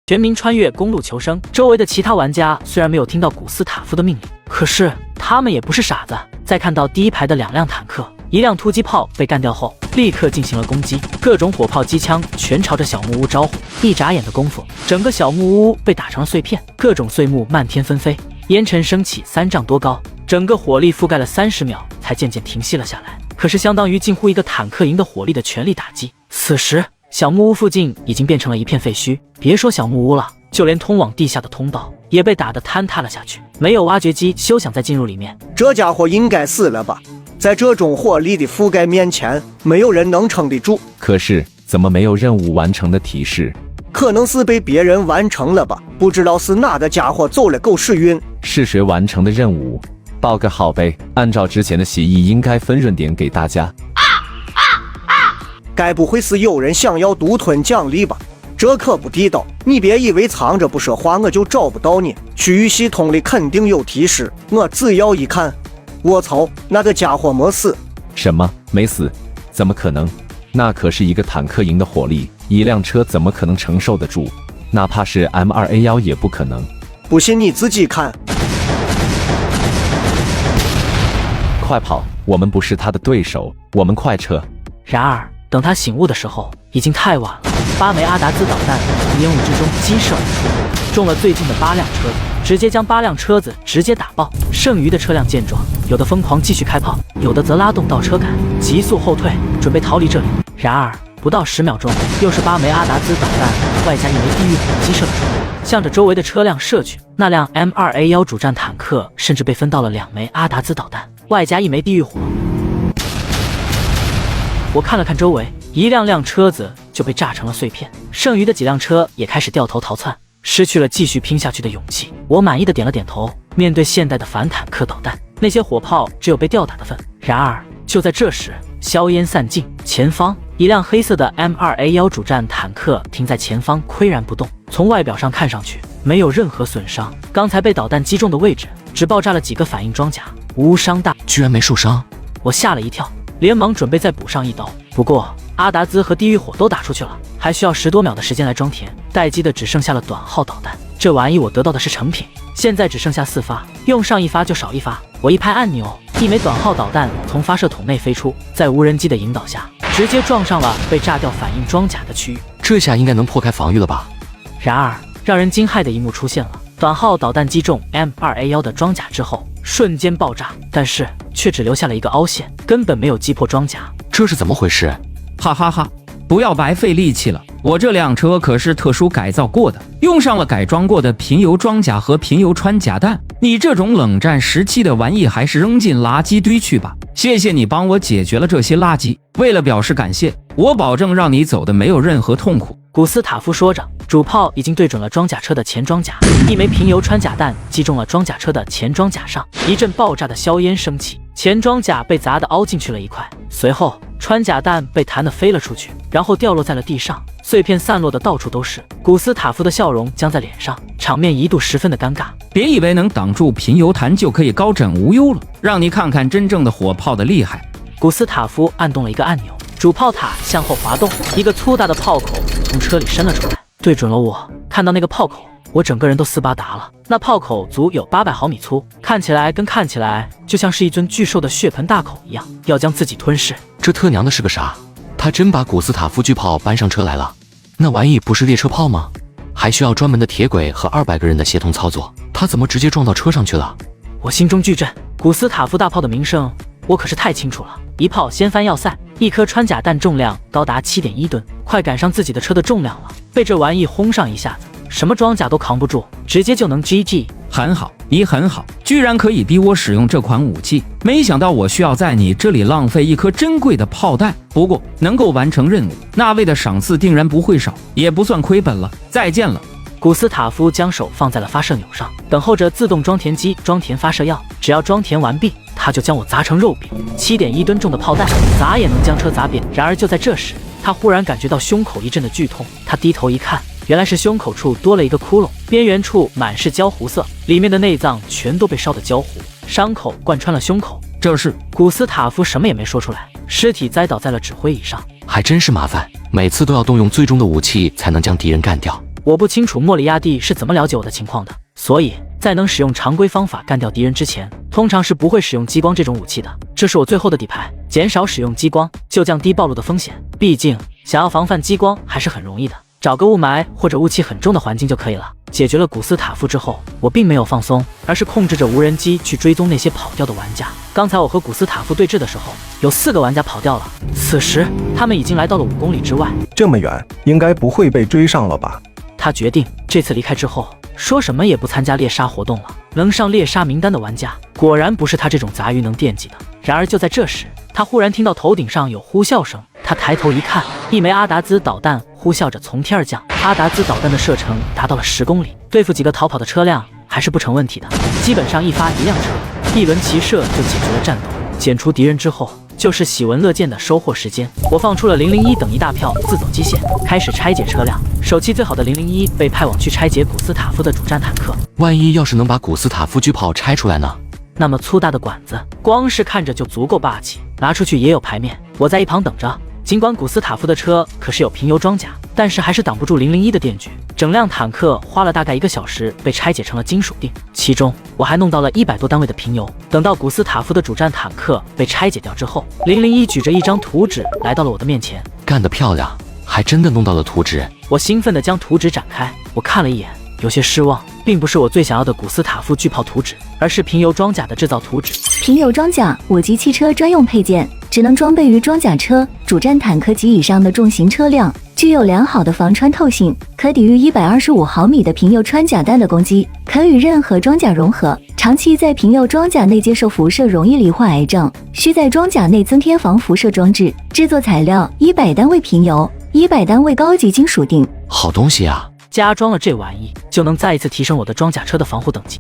全民穿越公路求生。周围的其他玩家虽然没有听到古斯塔夫的命令，可是他们也不是傻子。在看到第一排的2辆坦克、1辆突击炮被干掉后，立刻进行了攻击，各种火炮、机枪全朝着小木屋招呼。一眨眼的功夫，整个小木屋被打成了碎片，各种碎木漫天纷飞，烟尘升起3丈多高，整个火力覆盖了30秒，才渐渐停息了下来。可是相当于近乎一个坦克营的火力的全力打击。此时，小木屋附近已经变成了一片废墟，别说小木屋了，就连通往地下的通道也被打得坍塌了下去，没有挖掘机休想再进入里面。这家伙应该死了吧？在这种火力的覆盖面前，没有人能撑得住。可是怎么没有任务完成的提示？可能是被别人完成了吧，不知道是哪个家伙走了狗屎运。是谁完成的任务？报个好呗，按照之前的协议，应该分润点给大家。该不会是有人想要独吞奖励吧？这可不地道！你别以为藏着不说话我就找不到你，区域系统里肯定有提示，我只要一看，我操，那个家伙没死。什么？没死？怎么可能？那可是一个坦克营的火力，1辆车怎么可能承受得住？哪怕是 M2A1 也不可能。不信你自己看。快跑！我们不是他的对手，我们快撤！然而等他醒悟的时候，已经太晚了。8枚阿达兹导弹从烟雾之中激射而出，中了最近的8辆车子，直接将8辆车子直接打爆。剩余的车辆见状，有的疯狂继续开炮，有的则拉动倒车杆急速后退，准备逃离这里。然而不到10秒钟，又是8枚阿达兹导弹外加1枚地狱火击射了出来，向着周围的车辆射去。那辆 M2A1 主战坦克甚至被分到了2枚阿达兹导弹外加1枚地狱火。我看了看周围，1辆车子就被炸成了碎片，剩余的几辆车也开始掉头逃窜，失去了继续拼下去的勇气。我满意的点了点头。面对现代的反坦克导弹，那些火炮只有被吊打的份。然而就在这时，硝烟散尽，前方1辆黑色的 M2A1 主战坦克停在前方，岿然不动。从外表上看上去没有任何损伤，刚才被导弹击中的位置只爆炸了几个反应装甲，无伤大，居然没受伤。我吓了一跳，连忙准备再补上一刀。不过阿达兹和地狱火都打出去了，还需要10多秒的时间来装填，待机的只剩下了短号导弹。这玩意我得到的是成品，现在只剩下4发，用上1发就少1发。我一拍按钮，1枚短号导弹从发射筒内飞出，在无人机的引导下，直接撞上了被炸掉反应装甲的区域。这下应该能破开防御了吧？然而让人惊骇的一幕出现了，短号导弹击中 M2A1 的装甲之后瞬间爆炸，但是却只留下了一个凹陷，根本没有击破装甲。这是怎么回事？哈哈哈，不要白费力气了，我这辆车可是特殊改造过的，用上了改装过的平油装甲和平油穿甲弹。你这种冷战时期的玩意还是扔进垃圾堆去吧。谢谢你帮我解决了这些垃圾，为了表示感谢，我保证让你走的没有任何痛苦。古斯塔夫说着，主炮已经对准了装甲车的前装甲，1枚平油穿甲弹击中了装甲车的前装甲上，一阵爆炸的硝烟升起，前装甲被砸得凹进去了一块，随后穿甲弹被弹得飞了出去，然后掉落在了地上，碎片散落的到处都是。古斯塔夫的笑容僵在脸上，场面一度十分的尴尬。别以为能挡住平油弹就可以高枕无忧了，让你看看真正的火炮的厉害。古斯塔夫按动了一个按钮，主炮塔向后滑动，一个粗大的炮口从车里伸了出来，对准了我。看到那个炮口，我整个人都斯巴达了。那炮口足有800毫米粗，看起来就像是一尊巨兽的血盆大口一样，要将自己吞噬。这他娘的是个啥？他真把古斯塔夫巨炮搬上车来了？那玩意不是列车炮吗？还需要专门的铁轨和200个人的协同操作，他怎么直接撞到车上去了？我心中巨震，古斯塔夫大炮的名声我可是太清楚了，一炮掀翻要塞，一颗穿甲弹重量高达7.1吨，快赶上自己的车的重量了。被这玩意轰上一下子，什么装甲都扛不住，直接就能 GG。很好，你很好，居然可以逼我使用这款武器，没想到我需要在你这里浪费一颗珍贵的炮弹。不过能够完成任务，那位的赏赐定然不会少，也不算亏本了。再见了。古斯塔夫将手放在了发射钮上，等候着自动装填机装填发射药。只要装填完毕，他就将我砸成肉饼。7.1吨重的炮弹砸也能将车砸扁。然而就在这时，他忽然感觉到胸口一阵的剧痛，他低头一看，原来是胸口处多了一个窟窿，边缘处满是焦糊色，里面的内脏全都被烧得焦糊，伤口贯穿了胸口。这是古斯塔夫什么也没说出来，尸体栽倒在了指挥椅上。还真是麻烦，每次都要动用最终的武器才能将敌人干掉。我不清楚莫里亚蒂是怎么了解我的情况的，所以在能使用常规方法干掉敌人之前，通常是不会使用激光这种武器的。这是我最后的底牌，减少使用激光，就降低暴露的风险。毕竟想要防范激光还是很容易的，找个雾霾或者雾气很重的环境就可以了。解决了古斯塔夫之后，我并没有放松，而是控制着无人机去追踪那些跑掉的玩家。刚才我和古斯塔夫对峙的时候，有4个玩家跑掉了，此时他们已经来到了5公里之外。这么远，应该不会被追上了吧？他决定这次离开之后，说什么也不参加猎杀活动了。能上猎杀名单的玩家，果然不是他这种杂鱼能惦记的。然而就在这时，他忽然听到头顶上有呼啸声，他抬头一看，一枚阿达兹导弹呼啸着从天而降。阿达兹导弹的射程达到了10公里，对付几个逃跑的车辆还是不成问题的。基本上一发一辆车，一轮齐射就解决了战斗。剪除敌人之后，就是喜闻乐见的收获时间。我放出了001等一大票自走机械，开始拆解车辆。手气最好的001被派往去拆解古斯塔夫的主战坦克。万一要是能把古斯塔夫巨炮拆出来呢？那么粗大的管子，光是看着就足够霸气，拿出去也有排面。我在一旁等着。尽管古斯塔夫的车可是有平油装甲，但是还是挡不住001的电锯。整辆坦克花了大概1个小时被拆解成了金属锭，其中我还弄到了100多单位的平油。等到古斯塔夫的主战坦克被拆解掉之后，001举着一张图纸来到了我的面前。干得漂亮，还真的弄到了图纸。我兴奋地将图纸展开，我看了一眼，有些失望，并不是我最想要的古斯塔夫巨炮图纸，而是平油装甲的制造图纸。平油装甲我级汽车专用配件，只能装备于装甲车、主战坦克及以上的重型车辆，具有良好的防穿透性，可抵御125毫米的平油穿甲弹的攻击，可与任何装甲融合。长期在平油装甲内接受辐射，容易罹患癌症，需在装甲内增添防辐射装置。制作材料100单位平油，100单位高级金属锭。好东西啊！加装了这玩意，就能再一次提升我的装甲车的防护等级。